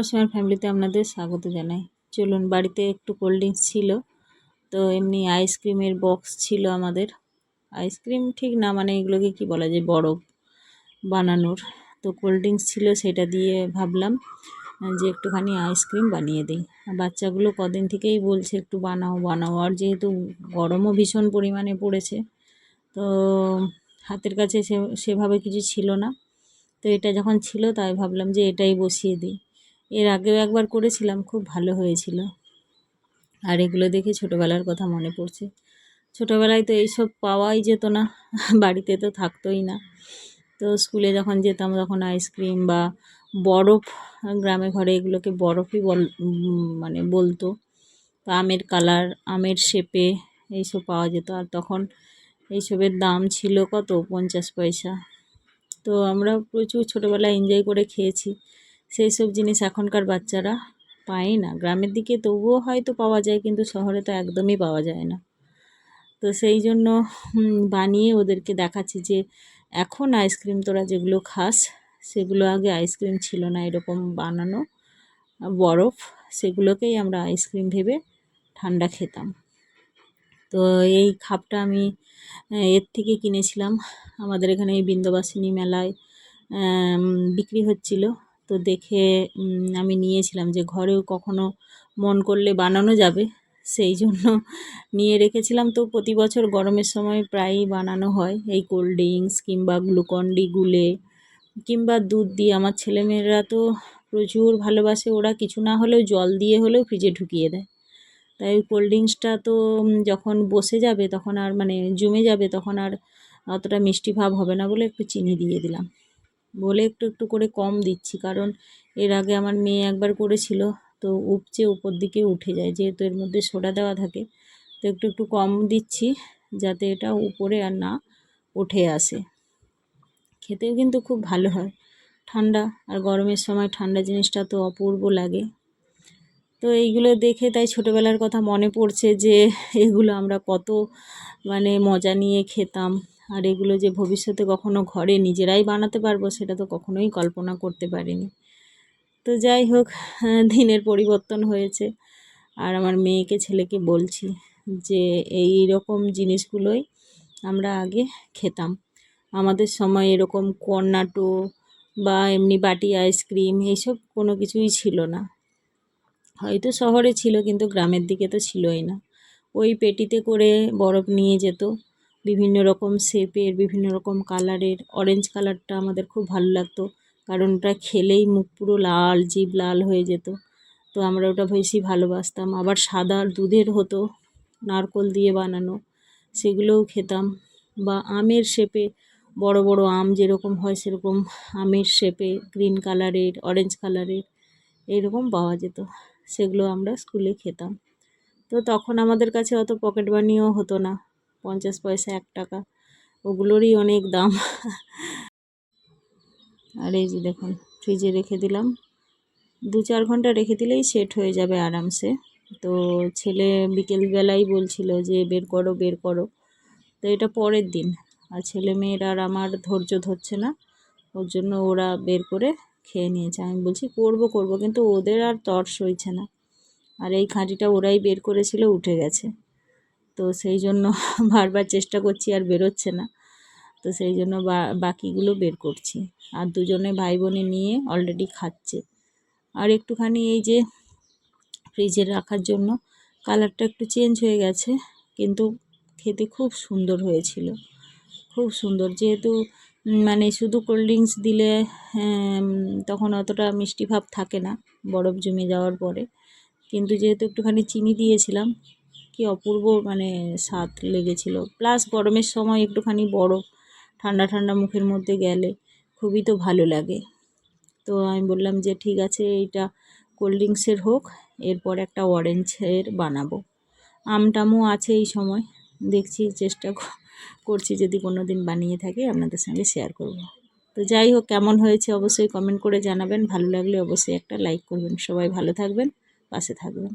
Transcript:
রসমার ফ্যামিলিতে আপনাদের স্বাগত জানাই। চলুন, বাড়িতে একটু কোল্ড ড্রিঙ্কস ছিল, তো এমনি আইসক্রিমের বক্স ছিল আমাদের। আইসক্রিম ঠিক না, মানে এগুলোকে কি বলা যায়, বরফ বানানোর। তো কোল্ড ড্রিঙ্কস ছিল, সেটা দিয়ে ভাবলাম যে একটুখানি আইসক্রিম বানিয়ে দিই। বাচ্চাগুলো কদিন থেকেই বলছে একটু বানাও বানাও, আর যেহেতু গরমও ভীষণ পরিমাণে পড়েছে, তো হাতের কাছে সেভাবে কিছু ছিল না। তো এটা যখন ছিল, তাই ভাবলাম যে এটাই বসিয়ে দিই। এর আগেও একবার করেছিলাম, খুব ভালো হয়েছিল। আর এগুলো দেখে ছোটোবেলার কথা মনে পড়ছে। ছোটোবেলায় তো এইসব পাওয়াই যেত না, বাড়িতে তো থাকতোই না। তো স্কুলে যখন যেতাম তখন আইসক্রিম বা বরফ, গ্রামে ঘরে এগুলোকে বরফই মানে বলতো। তো আমের কালার, আমের শেপে এইসব পাওয়া যেত। আর তখন এইসবের দাম ছিল কত, 50 পয়সা। তো আমরা প্রচুর ছোটোবেলায় এনজয় করে খেয়েছি। সেই সব জিনিস এখনকার বাচ্চারা পায় না। গ্রামের দিকে তবুও হয়তো পাওয়া যায়, কিন্তু শহরে তো একদমই পাওয়া যায় না। তো সেই জন্য বানিয়ে ওদেরকে দেখাচ্ছি যে এখন আইসক্রিম তোরা যেগুলো খাস, সেগুলো আগে আইসক্রিম ছিল না। এরকম বানানো বরফ, সেগুলোকেই আমরা আইসক্রিম ভেবে ঠান্ডা খেতাম। তো এই খাপটা আমি এর থেকে কিনেছিলাম। আমাদের এখানে এই বিন্দবাসিনী মেলায় বিক্রি হচ্ছিল। তো দেখে আমি নিয়েছিলাম যে ঘরেও কখনো মন করলে বানানো যাবে, সেই জন্য নিয়ে রেখেছিলাম। তো প্রতি বছর গরমের সময় প্রায়ই বানানো হয় এই কোল্ড ড্রিঙ্কস কিংবা গ্লুকন-ডি গুলে কিংবা দুধ দিয়ে। আমার ছেলেমেয়েরা তো প্রচুর ভালোবাসে, ওরা কিছু না হলেও জল দিয়ে হলেও ফ্রিজে ঢুকিয়ে দেয়। তাই কোল্ড ড্রিঙ্কসটা তো যখন বসে যাবে তখন আর, মানে জমে যাবে, তখন আর অতটা মিষ্টি ভাব হবে না বলে একটু চিনি দিয়ে দিলাম, বলে একটু একটু করে কম দিচ্ছি। কারণ এর আগে আমার মেয়ে একবার করেছিল, তো উপচে উপর দিকে উঠে যায়, যেহেতু এর মধ্যে সোডা দেওয়া থাকে। তো একটু একটু কম দিচ্ছি, যাতে এটা উপরে আর না উঠে আসে। খেতেও কিন্তু খুব ভালো হয়, ঠান্ডা। আর গরমের সময় ঠান্ডা জিনিসটা তো অপূর্ব লাগে। তো এইগুলো দেখে তাই ছোটোবেলার কথা মনে পড়ছে যে এগুলো আমরা কত মানে মজা নিয়ে খেতাম। আর এগুলো যে ভবিষ্যতে কখনো ঘরে নিজেরাই বানাতে পারবো, সেটা তো কখনোই কল্পনা করতে পারিনি। তো যাই হোক, দিনের পরিবর্তন হয়েছে। আর আমার মেয়েকে ছেলেকে বলছি যে এই রকম জিনিসগুলোই আমরা আগে খেতাম। আমাদের সময় এরকম কর্নাটো বা এমনি বাটি আইসক্রিম এইসব কোনো কিছুই ছিল না। হয়তো শহরে ছিল, কিন্তু গ্রামের দিকে তো ছিলই না। ওই পেটিতে করে বরফ নিয়ে যেত, বিভিন্ন রকম শেপের, বিভিন্ন রকম কালারের। অরেঞ্জ কালারটা আমাদের খুব ভালো লাগতো, কারণ ওটা খেলেই মুখ পুরো লাল, জিভ লাল হয়ে যেত। তো আমরা ওটা বেশি ভালোবাসতাম। আবার সাদা দুধের হতো, নারকোল দিয়ে বানানো, সেগুলোও খেতাম। বা আমের শেপে, বড় বড় আম যেরকম হয় সেরকম আমের শেপে, গ্রিন কালারের, অরেঞ্জ কালারের এইরকম পাওয়া যেত। সেগুলো আমরা স্কুলে খেতাম। তো তখন আমাদের কাছে অত পকেট মানিও হতো না, 50 পয়সা, 1 টাকা, ওগুলোরই অনেক দাম। আর এই যে দেখুন, ফ্রিজে রেখে দিলাম, 2-4 ঘন্টা রেখে দিলেই সেট হয়ে যাবে আরামসে। তো ছেলে বিকেলবেলাই বলছিল যে বের করো বের করো। তো এটা পরের দিন, আর ছেলে মেয়ের আর আমার ধৈর্য ধরছে না, ওর জন্য ওরা বের করে খেয়ে নিয়েছে। আমি বলছি করব করব, কিন্তু ওদের আর তর সইছে না। আর এই খাঁটিটা ওরাই বের করেছিল, উঠে গেছে। তো সেই জন্য বারবার চেষ্টা করছি, আর বেরোচ্ছে না। তো সেই জন্য বাকিগুলো বের করছি। আর দুজনে ভাই বোনে নিয়ে অলরেডি খাচ্ছে। আর একটুখানি এই যে ফ্রিজে রাখার জন্য কালারটা একটু চেঞ্জ হয়ে গেছে, কিন্তু খেতে খুব সুন্দর হয়েছিল, খুব সুন্দর। যেহেতু মানে শুধু কোল্ড ড্রিঙ্কস দিলে তখন অতটা মিষ্টি ভাব থাকে না বরফ জমে যাওয়ার পরে, কিন্তু যেহেতু একটুখানি চিনি দিয়েছিলাম, কি অপূর্ব মানে স্বাদ লেগেছিল। প্লাস গরমের সময় একটুখানি বরফ ঠান্ডা ঠান্ডা মুখের মধ্যে গেলে খুবই তো ভালো লাগে। তো আমি বললাম যে ঠিক আছে, এইটা কোল্ড ড্রিঙ্কসের হোক, এরপর একটা অরেঞ্জের বানাবো। আমটামও আছে এই সময়, দেখছি চেষ্টা করছি, যদি কোনো দিন বানিয়ে থাকি আপনাদের সঙ্গে শেয়ার করব। তো যাই হোক, কেমন হয়েছে অবশ্যই কমেন্ট করে জানাবেন। ভালো লাগলে অবশ্যই একটা লাইক করবেন। সবাই ভালো থাকবেন, পাশে থাকবেন।